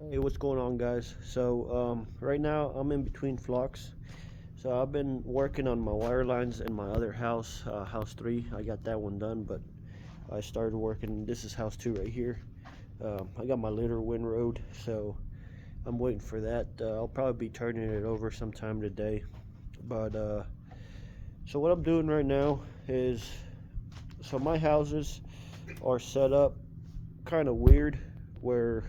Hey, what's going on, guys? So, right now I'm in between flocks. So I've been working on my wire lines in my other house, house three. I got that one done, but I started working. This is house two right here. I got my litter windrowed, so I'm waiting for that. I'll probably be turning it over sometime today. But so what I'm doing right now is, so my houses are set up kind of weird, where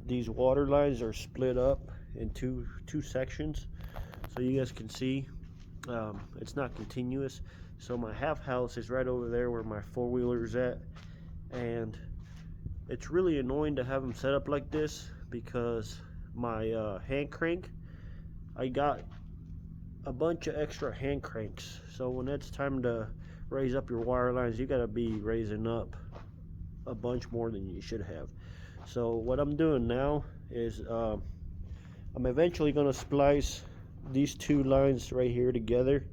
these water lines are split up in two sections, so you guys can see it's not continuous. So my half house is right over there where my four-wheeler is at, and it's really annoying to have them set up like this because my hand crank, I got a bunch of extra hand cranks, so when it's time to raise up your wire lines, you got to be raising up a bunch more than you should have. So what I'm doing now is I'm eventually going to splice these two lines right here together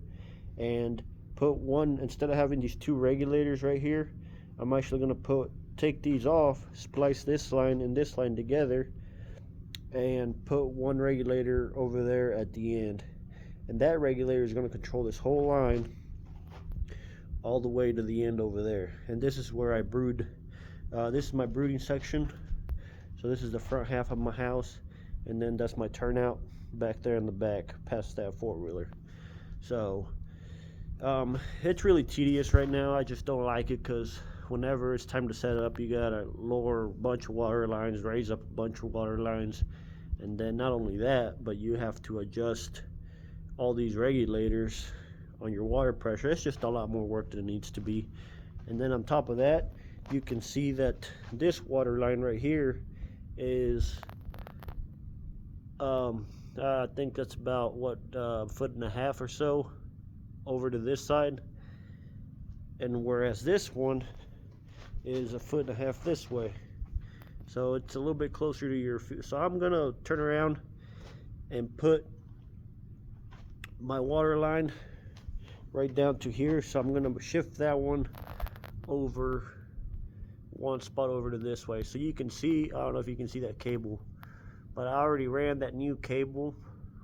and put one, instead of having these two regulators right here, I'm actually going to take these off, splice this line and this line together, and put one regulator over there at the end. And that regulator is going to control this whole line all the way to the end over there. And this is where I brood. This is my brooding section. So this is the front half of my house, and then that's my turnout back there in the back past that four-wheeler. So it's really tedious right now. I just don't like it because whenever it's time to set up, you gotta lower a bunch of water lines, raise up a bunch of water lines, and then not only that, but you have to adjust all these regulators on your water pressure. It's just a lot more work than it needs to be. And then on top of that, you can see that this water line right here is I think that's about what, foot and a half or so over to this side, and whereas this one is a foot and a half this way, so it's a little bit closer to your feet. So I'm gonna turn around and put my water line right down to here. So I'm gonna shift that one over one spot over to this way, so you can see, I don't know if you can see that cable, but I already ran that new cable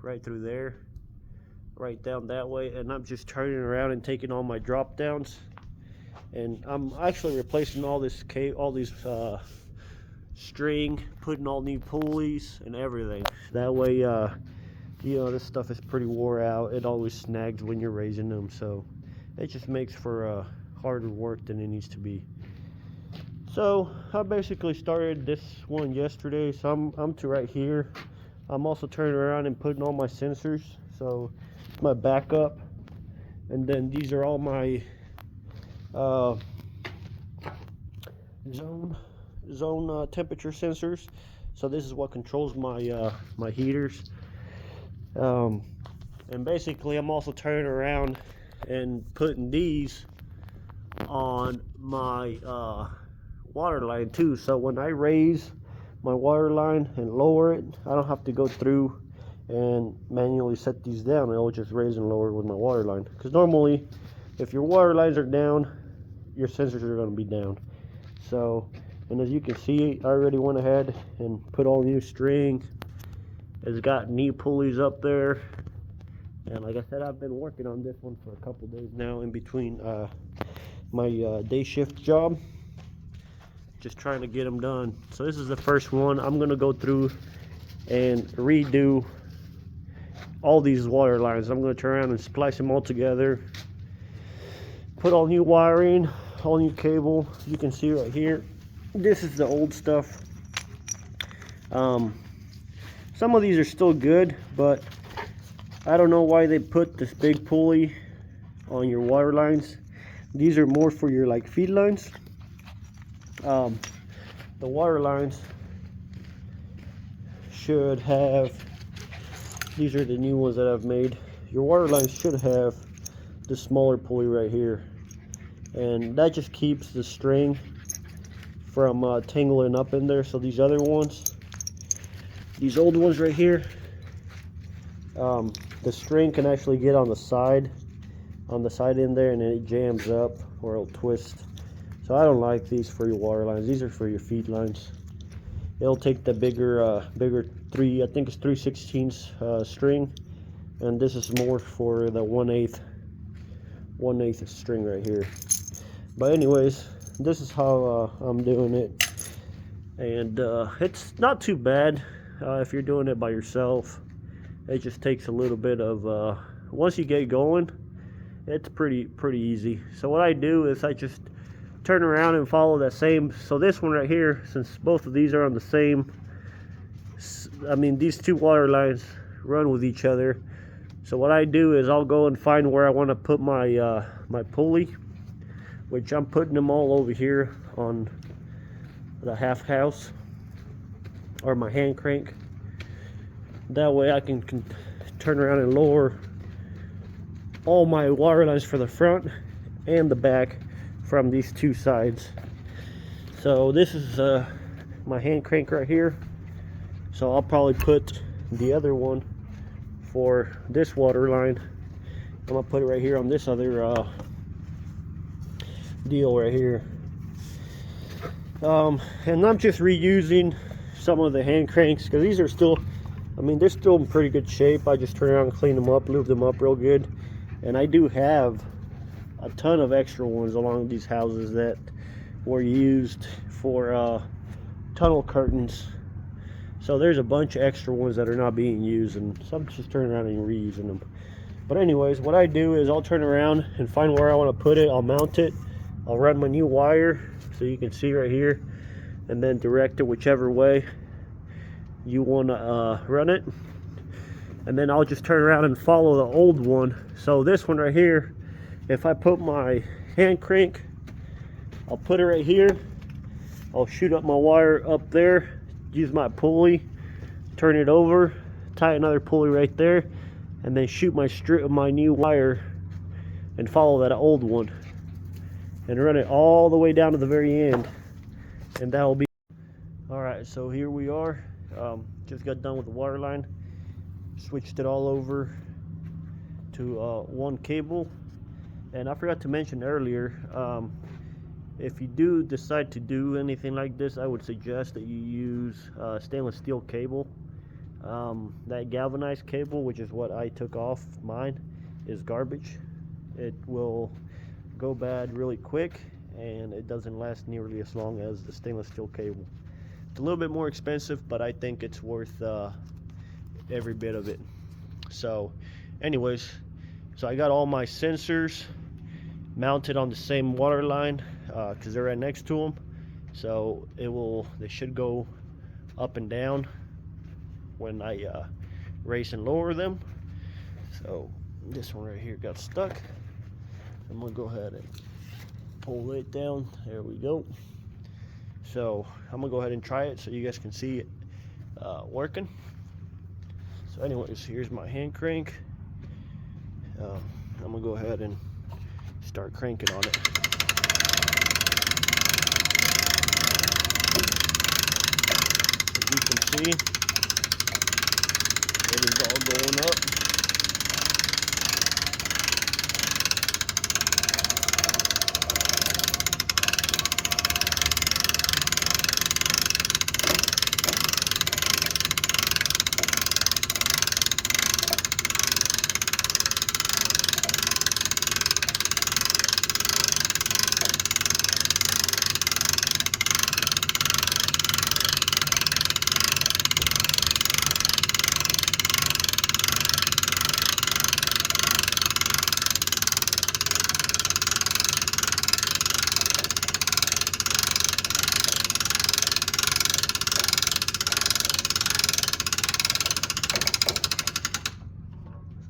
right through there, right down that way, and I'm just turning around and taking all my drop downs, and I'm actually replacing all this string, putting all new pulleys and everything. That way, this stuff is pretty wore out. It always snags when you're raising them, so it just makes for harder work than it needs to be. So I basically started this one yesterday, so I'm to right here. I'm also turning around and putting all my sensors, so my backup, and then these are all my zone temperature sensors. So this is what controls my my heaters, and basically I'm also turning around and putting these on my water line too, so when I raise my water line and lower it, I don't have to go through and manually set these down. I'll just raise and lower with my water line, because normally if your water lines are down, your sensors are going to be down. So, and as you can see, I already went ahead and put all new string. It's got knee pulleys up there, and like I said, I've been working on this one for a couple days now in between my day shift job, just trying to get them done. So this is the first one. I'm gonna go through and redo all these water lines. I'm gonna turn around and splice them all together, put all new wiring, all new cable. You can see right here, this is the old stuff. Some of these are still good, but I don't know why they put this big pulley on your water lines. These are more for your like feed lines. The water lines should have, these are the new ones that I've made. Your water lines should have the smaller pulley right here, and that just keeps the string from tangling up in there. So these other ones, these old ones right here, the string can actually get on the side in there, and then it jams up or it'll twist. So I don't like these for your water lines. These are for your feed lines. it'll take the bigger I think it's 3/16 string, and this is more for the 1/8 string right here. But anyways, this is how I'm doing it, and it's not too bad if you're doing it by yourself. It just takes a little bit of once you get going, it's pretty easy. So what I do is I just turn around and follow that same. So this one right here, since both of these are on the same, I mean, these two water lines run with each other. So what I do is I'll go and find where I want to put my my pulley, which I'm putting them all over here on the half house or my hand crank. That way I can turn around and lower all my water lines for the front and the back from these two sides. So this is my hand crank right here. So I'll probably put the other one for this water line. I'm gonna put it right here on this other deal right here. And I'm just reusing some of the hand cranks because these are still, I mean, they're still in pretty good shape. I just turn around and clean them up, lube them up real good. And I do have a ton of extra ones along these houses that were used for tunnel curtains. So there's a bunch of extra ones that are not being used, and some just turn around and reusing them. But anyways, what I do is I'll turn around and find where I want to put it. I'll mount it. I'll run my new wire, so you can see right here, and then direct it whichever way you want to run it. And then I'll just turn around and follow the old one. So this one right here, if I put my hand crank, I'll put it right here. I'll shoot up my wire up there, use my pulley, turn it over, tie another pulley right there, and then shoot my new wire and follow that old one and run it all the way down to the very end, and that will be all right. So here we are. Just got done with the water line, switched it all over to one cable. And I forgot to mention earlier, if you do decide to do anything like this, I would suggest that you use stainless steel cable. That galvanized cable, which is what I took off mine, is garbage. It will go bad really quick, and it doesn't last nearly as long as the stainless steel cable. It's a little bit more expensive, but I think it's worth every bit of it. So anyways, so I got all my sensors mounted on the same water line because they're right next to them. So they should go up and down when I raise and lower them. So this one right here got stuck. I'm gonna go ahead and pull it down. There we go. So I'm gonna go ahead and try it so you guys can see it working. So anyways, here's my hand crank. I'm gonna go ahead and start cranking on it. As you can see, it is all going up.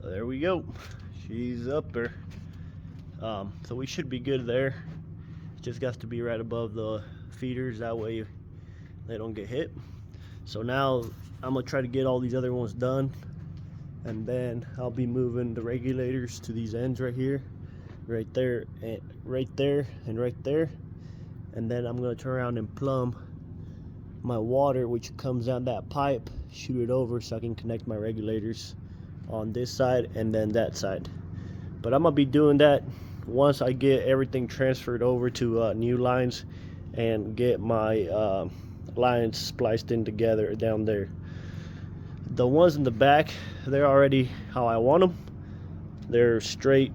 There we go. She's up there. So we should be good there. Just got to be right above the feeders, that way they don't get hit. So now I'm gonna try to get all these other ones done, and then I'll be moving the regulators to these ends right here, right there, and right there, and right there. And then I'm gonna turn around and plumb my water, which comes down that pipe, shoot it over so I can connect my regulators on this side and then that side. But I'm gonna be doing that once I get everything transferred over to new lines and get my lines spliced in together down there. The ones in the back, they're already how I want them. They're straight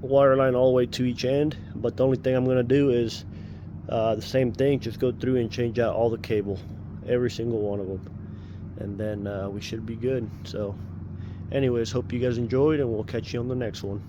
water line all the way to each end, but the only thing I'm going to do is the same thing, just go through and change out all the cable, every single one of them, and then we should be good. So anyways, hope you guys enjoyed, and we'll catch you on the next one.